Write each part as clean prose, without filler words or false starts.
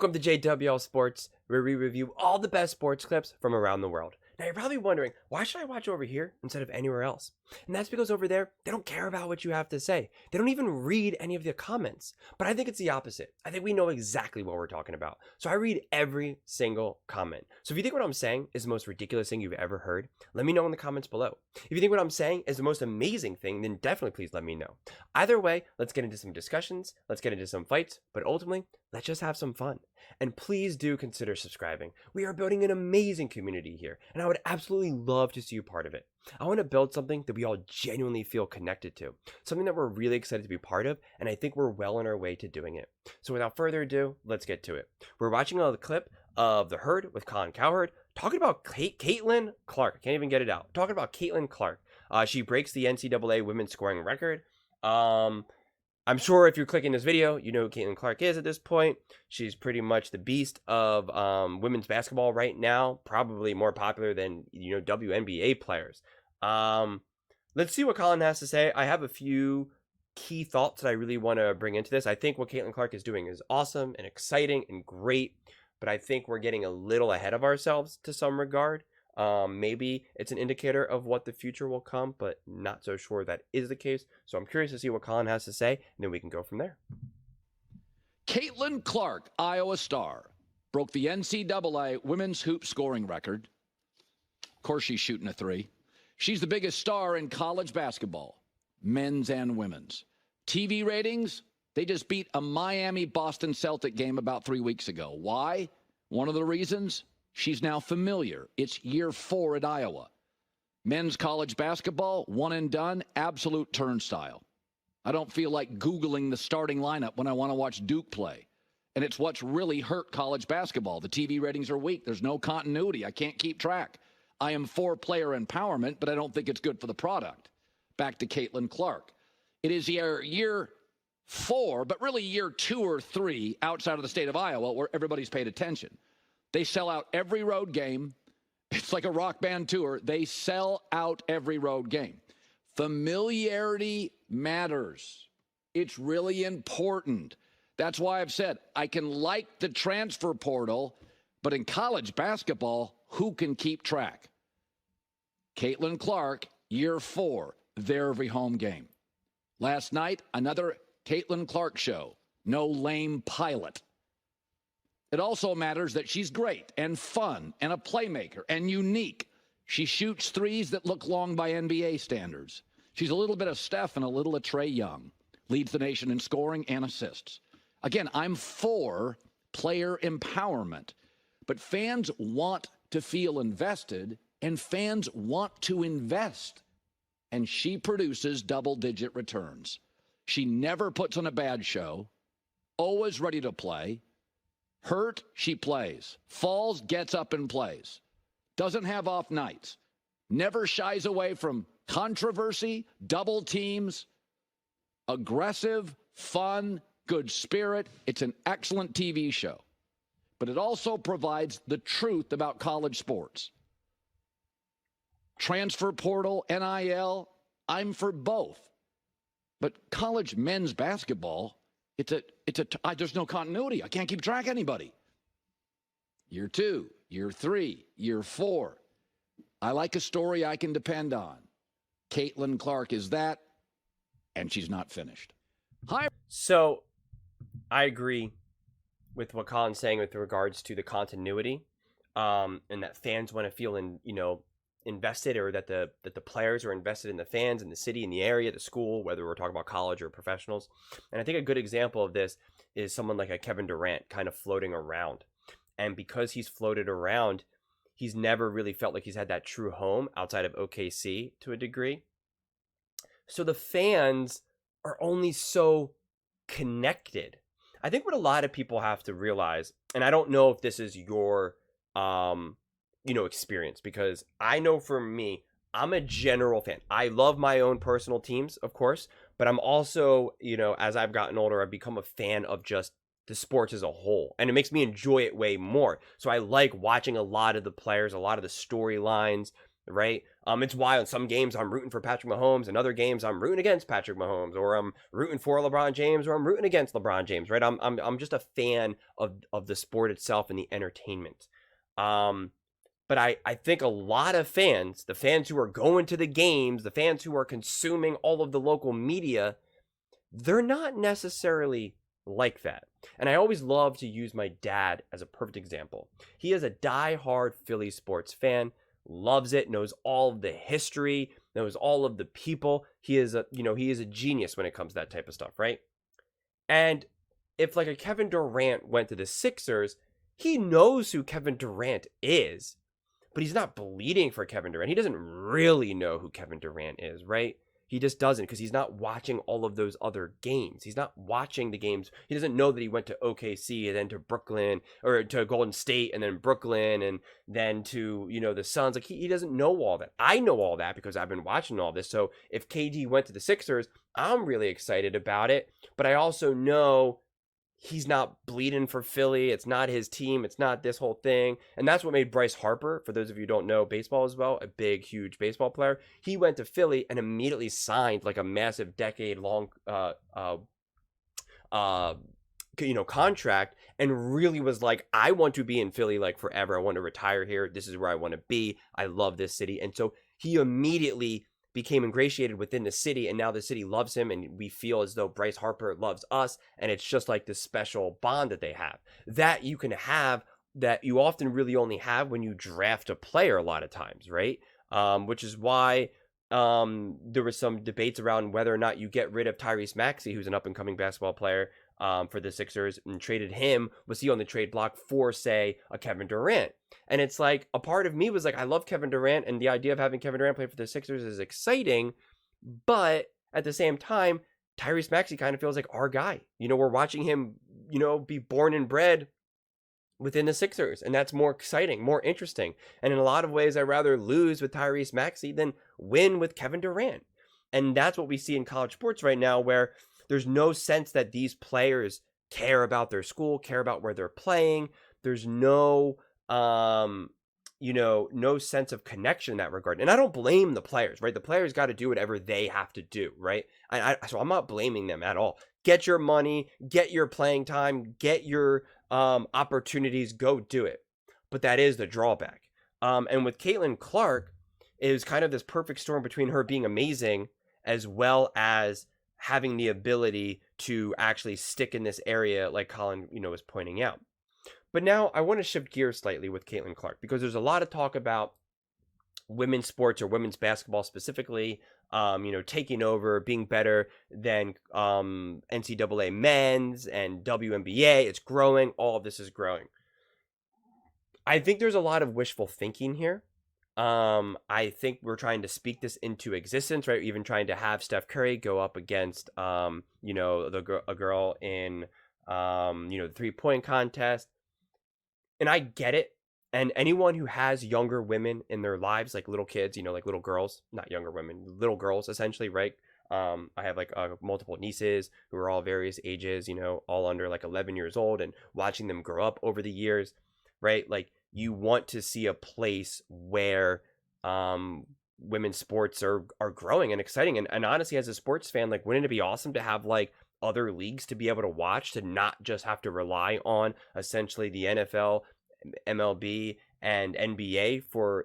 Welcome to JWL Sports, where we review all the best sports clips from around the world. Now you're probably wondering, why should I watch over here instead of anywhere else? And that's because over there, they don't care about what you have to say. They don't even read any of the comments. But I think it's the opposite. I think we know exactly what we're talking about. So I read every single comment. So if you think what I'm saying is the most ridiculous thing you've ever heard, let me know in the comments below. If you think what I'm saying is the most amazing thing, then definitely please let me know. Either way, let's get into some discussions, let's get into some fights, but ultimately, let's just have some fun. And please do consider subscribing. We are building an amazing community here, and I would absolutely love to see you part of it. I want to build something that we all genuinely feel connected to, something that we're really excited to be part of, and I think we're well on our way to doing it. So without further ado, let's get to it. We're watching a clip of The Herd with Colin Cowherd talking about Caitlin Clark. I can't even get it out. Talking about Caitlin Clark. She breaks the NCAA women's scoring record. I'm sure if you're clicking this video, you know who Caitlin Clark is at this point. She's pretty much the beast of women's basketball right now, probably more popular than, WNBA players. Let's see what Colin has to say. I have a few key thoughts that I really want to bring into this. I think what Caitlin Clark is doing is awesome and exciting and great, but I think we're getting a little ahead of ourselves to some regard. Maybe it's an indicator of what the future will come, but not so sure that is the case. So I'm curious to see what Colin has to say, and then we can go from there. Caitlin Clark, Iowa star, broke the NCAA women's hoop scoring record. Of course, she's shooting a three. She's the biggest star in college basketball, men's and women's. TV ratings, they just beat a Miami-Boston Celtic game about 3 weeks ago. Why? One of the reasons? She's now familiar. It's year 4 at Iowa. Men's college basketball, one and done, absolute turnstile. I don't feel like Googling the starting lineup when I want to watch Duke play. And it's what's really hurt college basketball. The TV ratings are weak. There's no continuity. I can't keep track. I am for player empowerment, but I don't think it's good for the product. Back to Caitlin Clark. It is year 4, but really year 2 or 3 outside of the state of Iowa where everybody's paid attention. They sell out every road game. It's like a rock band tour. They sell out every road game. Familiarity matters. It's really important. That's why I've said I can like the transfer portal, but in college basketball, who can keep track? Caitlin Clark, year 4, their every home game. Last night, another Caitlin Clark show. No lame pilot. It also matters that she's great and fun and a playmaker and unique. She shoots threes that look long by NBA standards. She's a little bit of Steph and a little of Trae Young. Leads the nation in scoring and assists. Again, I'm for player empowerment, but fans want to feel invested and fans want to invest. And she produces double-digit returns. She never puts on a bad show, always ready to play. Hurt, she plays. Falls, gets up and plays. Doesn't have off nights. Never shies away from controversy, double teams. Aggressive, fun, good spirit. It's an excellent TV show. But it also provides the truth about college sports. Transfer portal, NIL, I'm for both. But college men's basketball, there's no continuity. I can't keep track of anybody. Year 2, year 3, year 4. I like a story I can depend on. Caitlin Clark is that, and she's not finished. Hi. So I agree with what Colin's saying with regards to the continuity, and that fans want to feel invested, or that the players are invested in the fans, in the city, in the area, the school, whether we're talking about college or professionals. And I think a good example of this is someone like a Kevin Durant kind of floating around. And because he's floated around, he's never really felt like he's had that true home outside of OKC to a degree. So the fans are only so connected. I think what a lot of people have to realize, and I don't know if this is your experience, because I know for me, I'm a general fan. I love my own personal teams, of course, but I'm also, as I've gotten older, I've become a fan of just the sports as a whole, and it makes me enjoy it way more. So I like watching a lot of the players, a lot of the storylines, right? It's why on some games I'm rooting for Patrick Mahomes, and other games I'm rooting against Patrick Mahomes, or I'm rooting for LeBron James, or I'm rooting against LeBron James, right? I'm just a fan of the sport itself and the entertainment. But I think a lot of fans, the fans who are going to the games, the fans who are consuming all of the local media, they're not necessarily like that. And I always love to use my dad as a perfect example. He is a die-hard Philly sports fan, loves it, knows all of the history, knows all of the people. He is a genius when it comes to that type of stuff, right? And if like a Kevin Durant went to the Sixers, he knows who Kevin Durant is, but he's not bleeding for Kevin Durant. He doesn't really know who Kevin Durant is, right? He just doesn't, because he's not watching all of those other games. He's not watching the games. He doesn't know that he went to OKC and then to Brooklyn, or to Golden State and then Brooklyn and then to, the Suns. Like he doesn't know all that. I know all that because I've been watching all this. So if KD went to the Sixers, I'm really excited about it. But I also know he's not bleeding for Philly. It's not his team. It's not this whole thing. And that's what made Bryce Harper, for those of you who don't know baseball as well, a big, huge baseball player. He went to Philly and immediately signed like a massive decade-long contract, and really was like, I want to be in Philly like forever. I want to retire here. This is where I want to be. I love this city. And so he immediately became ingratiated within the city, and now the city loves him, and we feel as though Bryce Harper loves us, and it's just like this special bond that they have that you can have, that you often really only have when you draft a player a lot of times, right? Which is why there was some debates around whether or not you get rid of Tyrese Maxey, who's an up-and-coming basketball player, for the Sixers, and traded him. Was he on the trade block for, say, a Kevin Durant? And it's like, a part of me was like, I love Kevin Durant, and the idea of having Kevin Durant play for the Sixers is exciting, but at the same time, Tyrese Maxey kind of feels like our guy. We're watching him, be born and bred within the Sixers, and that's more exciting, more interesting. And in a lot of ways, I'd rather lose with Tyrese Maxey than win with Kevin Durant. And that's what we see in college sports right now, where there's no sense that these players care about their school, care about where they're playing. There's no no sense of connection in that regard. And I don't blame the players, right? The players got to do whatever they have to do, right? So I'm not blaming them at all. Get your money, get your playing time, get your opportunities, go do it. But that is the drawback. And with Caitlin Clark, it was kind of this perfect storm between her being amazing as well as having the ability to actually stick in this area, like Colin, was pointing out. But now I want to shift gears slightly with Caitlin Clark, because there's a lot of talk about women's sports, or women's basketball specifically, taking over, being better than NCAA men's and WNBA. It's growing. All of this is growing. I think there's a lot of wishful thinking here. I think we're trying to speak this into existence, right? Even trying to have Steph Curry go up against, a girl in, the 3-point contest. And I get it. And anyone who has younger women in their lives, like little kids, like little girls, not younger women, little girls, essentially, right? I have like multiple nieces who are all various ages, all under like 11 years old, and watching them grow up over the years, right? Like, you want to see a place where women's sports are growing and exciting. And honestly, as a sports fan, like, wouldn't it be awesome to have like other leagues to be able to watch, to not just have to rely on essentially the NFL, MLB, and NBA for,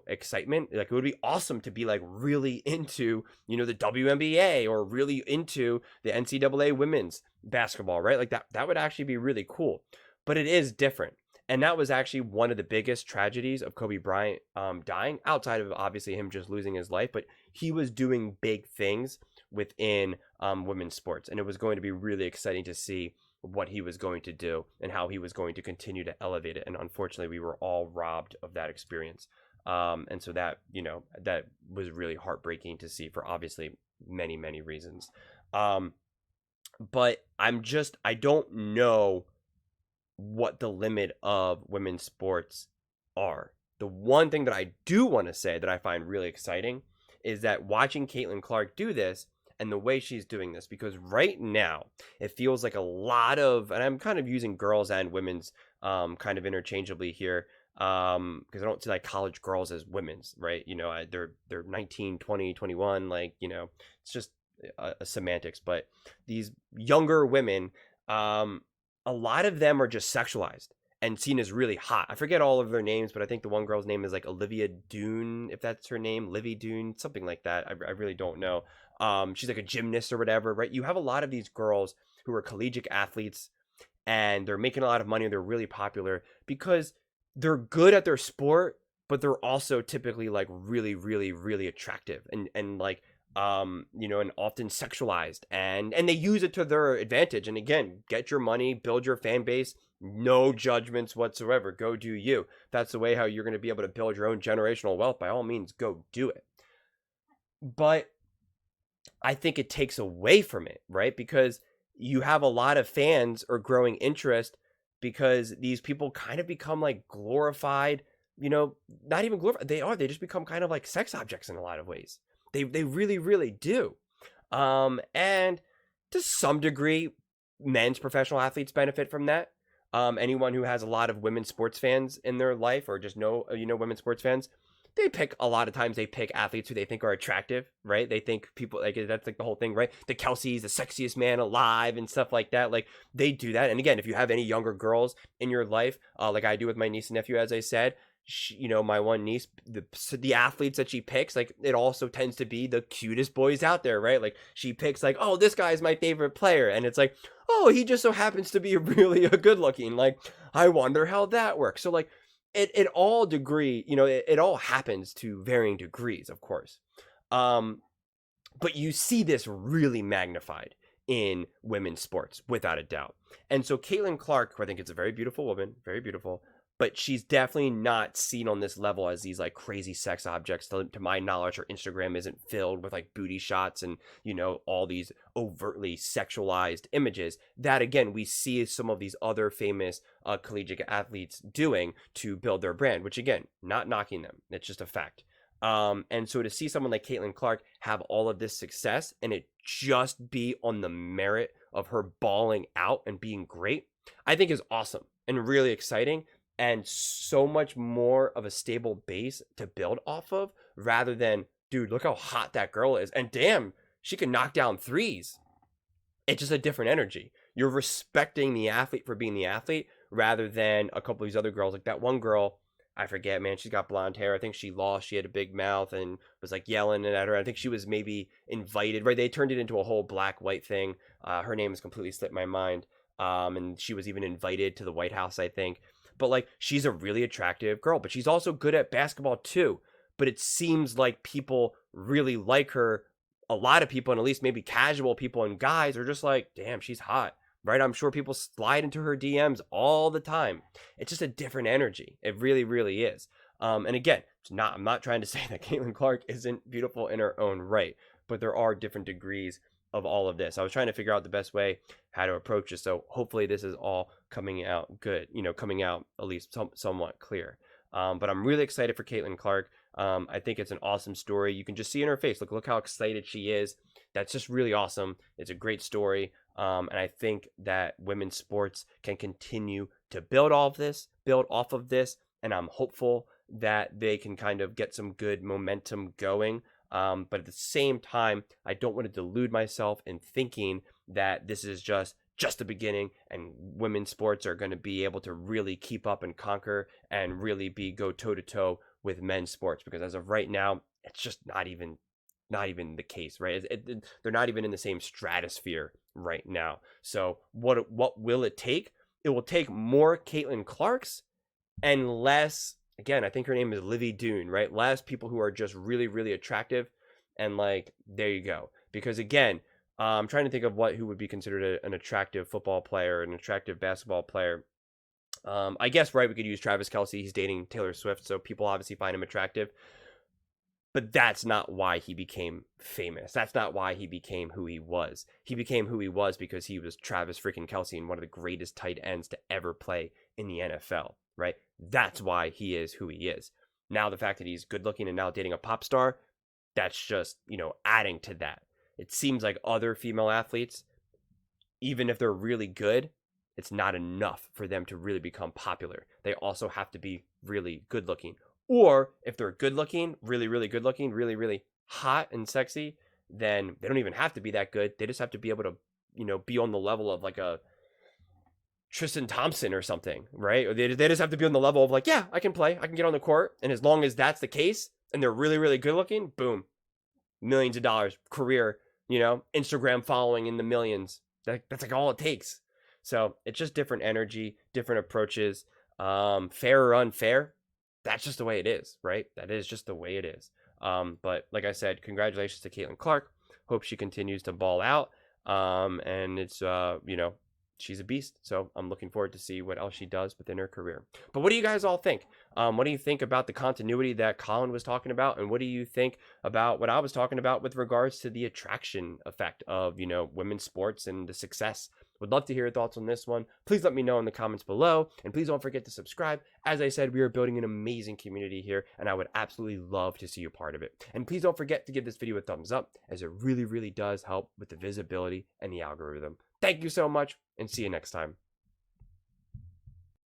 excitement? Like, it would be awesome to be like really into, the WNBA, or really into the NCAA women's basketball, right? Like that would actually be really cool. But it is different. And that was actually one of the biggest tragedies of Kobe Bryant dying, outside of obviously him just losing his life. But he was doing big things within women's sports. And it was going to be really exciting to see what he was going to do and how he was going to continue to elevate it. And unfortunately, we were all robbed of that experience. And so that, that was really heartbreaking to see, for obviously many, many reasons. But I don't know what the limit of women's sports are. The one thing that I do want to say that I find really exciting is that watching Caitlin Clark do this, and the way she's doing this, because right now it feels like a lot of, and I'm kind of using girls and women's kind of interchangeably here, Because I don't see like college girls as women's, right? They're 19, 20, 21, like, it's just a semantics. But these younger women, um, a lot of them are just sexualized and seen as really hot. I forget all of their names, but I think the one girl's name is like Olivia Dune, if that's her name, Livy Dune, something like that. I really don't know. She's like a gymnast or whatever, right? You have a lot of these girls who are collegiate athletes and they're making a lot of money and they're really popular because they're good at their sport, but they're also typically like really, really, really attractive and like and often sexualized and they use it to their advantage. And again, get your money, build your fan base, no judgments whatsoever. Go do you. If that's the way how you're going to be able to build your own generational wealth, by all means, go do it. But I think it takes away from it, right? Because you have a lot of fans or growing interest because these people kind of become like glorified, not even glorified. They just become kind of like sex objects in a lot of ways. They really, really do. And to some degree, men's professional athletes benefit from that. Anyone who has a lot of women's sports fans in their life or just know, women's sports fans, they pick a lot of times they pick athletes who they think are attractive, right? They think people like that's like the whole thing, right? The Kelsey's the sexiest man alive and stuff like that. Like they do that. And again, if you have any younger girls in your life, like I do with my niece and nephew, as I said, my one niece, the athletes that she picks, like it also tends to be the cutest boys out there, right? Like she picks like, oh, this guy's my favorite player, and it's like, oh, he just so happens to be really a good looking. Like I wonder how that works. So like it all degree, it all happens to varying degrees, of course. But you see this really magnified in women's sports, without a doubt. And so Caitlin Clark, who I think is a very beautiful woman, very beautiful, but she's definitely not seen on this level as these like crazy sex objects. To my knowledge, her Instagram isn't filled with like booty shots and, all these overtly sexualized images that, again, we see some of these other famous collegiate athletes doing to build their brand, which, again, not knocking them. It's just a fact. And so to see someone like Caitlin Clark have all of this success and it just be on the merit of her balling out and being great, I think is awesome and really exciting. And so much more of a stable base to build off of rather than, dude, look how hot that girl is. And damn, she can knock down threes. It's just a different energy. You're respecting the athlete for being the athlete rather than a couple of these other girls. Like that one girl, I forget, man, she's got blonde hair. I think she lost. She had a big mouth and was like yelling at her. I think she was maybe invited, right? They turned it into a whole black-white thing. Her name has completely slipped my mind. And she was even invited to the White House, I think. But like she's a really attractive girl, but she's also good at basketball too. But it seems like people really like her. A lot of people, and at least maybe casual people and guys, are just like, damn, she's hot, right? I'm sure people slide into her DMs all the time. It's just a different energy. It really, really is. And again, I'm not trying to say that Caitlin Clark isn't beautiful in her own right, but there are different degrees of all of this. I was trying to figure out the best way how to approach it. So hopefully this is all coming out good, coming out at least somewhat clear. But I'm really excited for Caitlin Clark. I think it's an awesome story. You can just see in her face. Look how excited she is. That's just really awesome. It's a great story. And I think that women's sports can continue to build off of this. And I'm hopeful that they can kind of get some good momentum going. But at the same time, I don't want to delude myself in thinking that this is just the beginning and women's sports are going to be able to really keep up and conquer and really go toe to toe with men's sports, because as of right now, it's just not even the case, right? They're not even in the same stratosphere right now. So what will it take? It will take more Caitlin Clarks and less, again, I think her name is Livy Dune, right? Less people who are just really, really attractive. And like, there you go. Because again, I'm trying to think of who would be considered an attractive football player, an attractive basketball player. I guess, right, we could use Travis Kelce. He's dating Taylor Swift, so people obviously find him attractive. But that's not why he became famous. That's not why he became who he was. He became who he was because he was Travis freaking Kelce and one of the greatest tight ends to ever play in the NFL, right? That's why he is who he is. Now, the fact that he's good looking and now dating a pop star, that's just, adding to that. It seems like other female athletes, even if they're really good, it's not enough for them to really become popular. They also have to be really good looking. Or if they're good looking, really, really good looking, really, really hot and sexy, then they don't even have to be that good. They just have to be able to, be on the level of like a Tristan Thompson or something, right? Or they just have to be on the level of like, yeah, I can play, I can get on the court. And as long as that's the case and they're really, really good looking, boom, millions of dollars, career, Instagram following in the millions. That's like all it takes. So it's just different energy, different approaches, fair or unfair. That's just the way it is, right? That is just the way it is. But like I said, congratulations to Caitlin Clark. Hope she continues to ball out. And it's, she's a beast. So I'm looking forward to see what else she does within her career. But what do you guys all think? What do you think about the continuity that Colin was talking about? And what do you think about what I was talking about with regards to the attraction effect of, women's sports and the success? Would love to hear your thoughts on this one. Please let me know in the comments below. And please don't forget to subscribe. As I said, we are building an amazing community here, and I would absolutely love to see you part of it. And please don't forget to give this video a thumbs up, as it really, really does help with the visibility and the algorithm. Thank you so much, and see you next time.